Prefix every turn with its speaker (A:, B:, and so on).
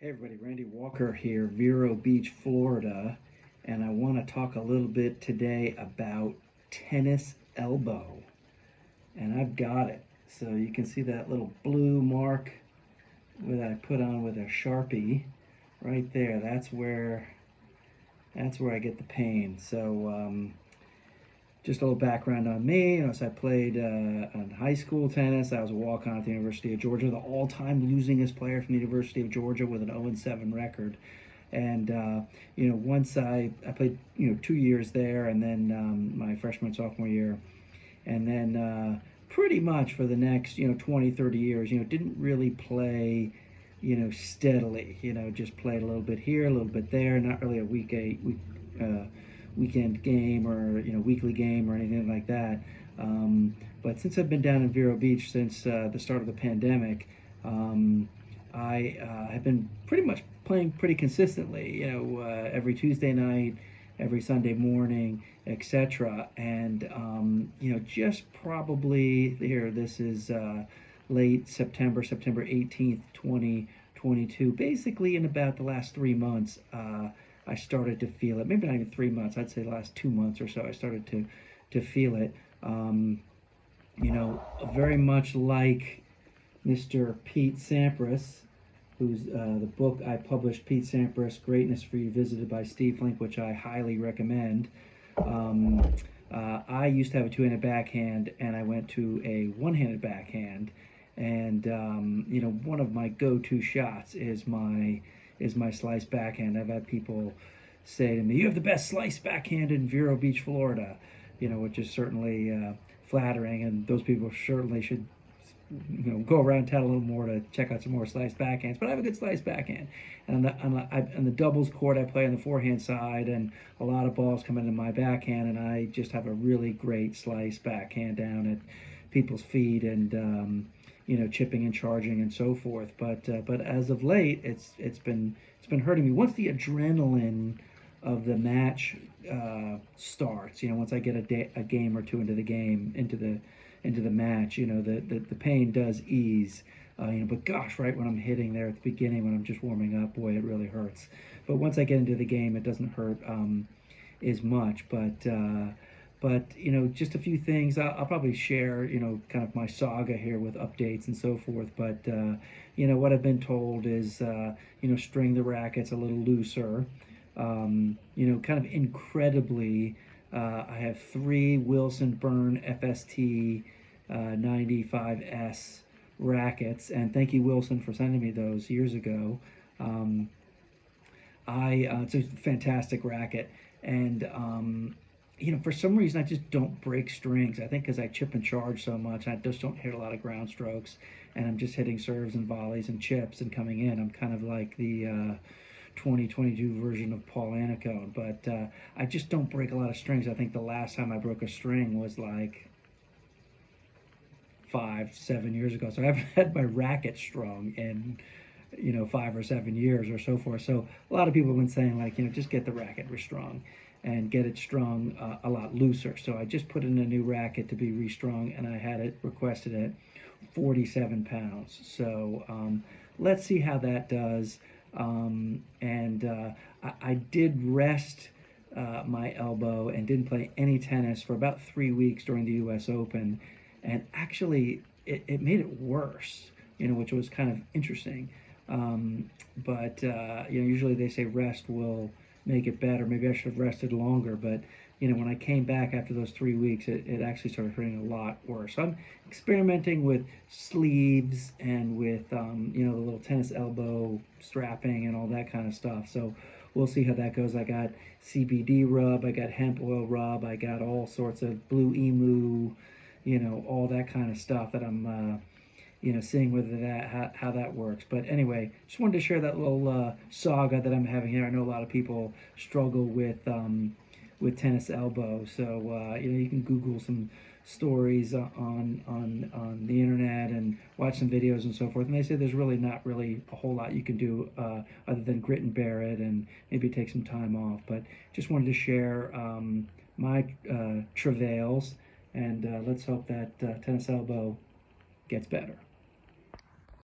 A: Hey everybody, Randy Walker here, Vero Beach, Florida, and I want to talk a little bit today about tennis elbow. And I've got it. So you can see that little blue mark that I put on with a Sharpie right there. That's where I get the pain. So just a little background on me. So I played on high school tennis. I was a walk-on at the University of Georgia, the all-time losingest player from the University of Georgia with an 0-7 record. And once I played 2 years there, and then my freshman and sophomore year, and then pretty much for the next 20, 30 years, didn't really play steadily. Just played a little bit here, a little bit there, not really a weekend game or weekly game or anything like that. But since I've been down in Vero Beach since the start of the pandemic, I have been pretty much playing pretty consistently. Every Tuesday night, every Sunday morning, etc. And just probably here. This is late September, September 18th, 2022. Basically, in about the last 3 months. I started to feel it. Maybe not even 3 months. I'd say the last 2 months or so, I started to feel it. Very much like Mr. Pete Sampras, who's the book I published, Pete Sampras, Greatness Revisited by Steve Flink, which I highly recommend. I used to have a two-handed backhand, and I went to a one-handed backhand. And one of my go-to shots is my slice backhand. I've had people say to me, "You have the best slice backhand in Vero Beach, Florida," which is certainly flattering, and those people certainly should go around town a little more to check out some more slice backhands. But I have a good slice backhand, and on the doubles court, I play on the forehand side, and a lot of balls come into my backhand, and I just have a really great slice backhand down at people's feet, and chipping and charging and so forth. But as of late, it's been hurting me. Once the adrenaline of the match starts, once I get a game or two into the game, into the match, the pain does ease. But gosh, right when I'm hitting there at the beginning, when I'm just warming up, boy, it really hurts. But once I get into the game, it doesn't hurt as much. But just a few things. I'll probably share kind of my saga here with updates and so forth. But what I've been told is string the rackets a little looser. Kind of incredibly, I have 3 Wilson Burn FST 95S rackets, and thank you, Wilson, for sending me those years ago. It's a fantastic racket, and for some reason, I just don't break strings. I think because I chip and charge so much, I just don't hit a lot of ground strokes, and I'm just hitting serves and volleys and chips and coming in. I'm kind of like the 2022 version of Paul Anacone, but I just don't break a lot of strings. I think the last time I broke a string was like 5, 7 years ago. So I haven't had my racket strung in 5 or 7 years or so forth. So a lot of people have been saying, like, just get the racket restrung and get it strung a lot looser. So I just put in a new racket to be restrung, and I had it requested at 47 pounds. So let's see how that does. I did rest my elbow and didn't play any tennis for about 3 weeks during the U.S. Open, and actually it made it worse, which was kind of interesting. But usually they say rest will make it better. Maybe I should have rested longer, but when I came back after those 3 weeks, it actually started hurting a lot worse. So I'm experimenting with sleeves and with the little tennis elbow strapping and all that kind of stuff. So we'll see how that goes. I got CBD rub, I got hemp oil rub, I got all sorts of blue emu, all that kind of stuff that I'm seeing whether how that works. But anyway, just wanted to share that little saga that I'm having here. I know a lot of people struggle with tennis elbow, so you can Google some stories on the internet and watch some videos and so forth. And they say there's really not really a whole lot you can do other than grit and bear it and maybe take some time off. But just wanted to share my travails, and let's hope that tennis elbow gets better.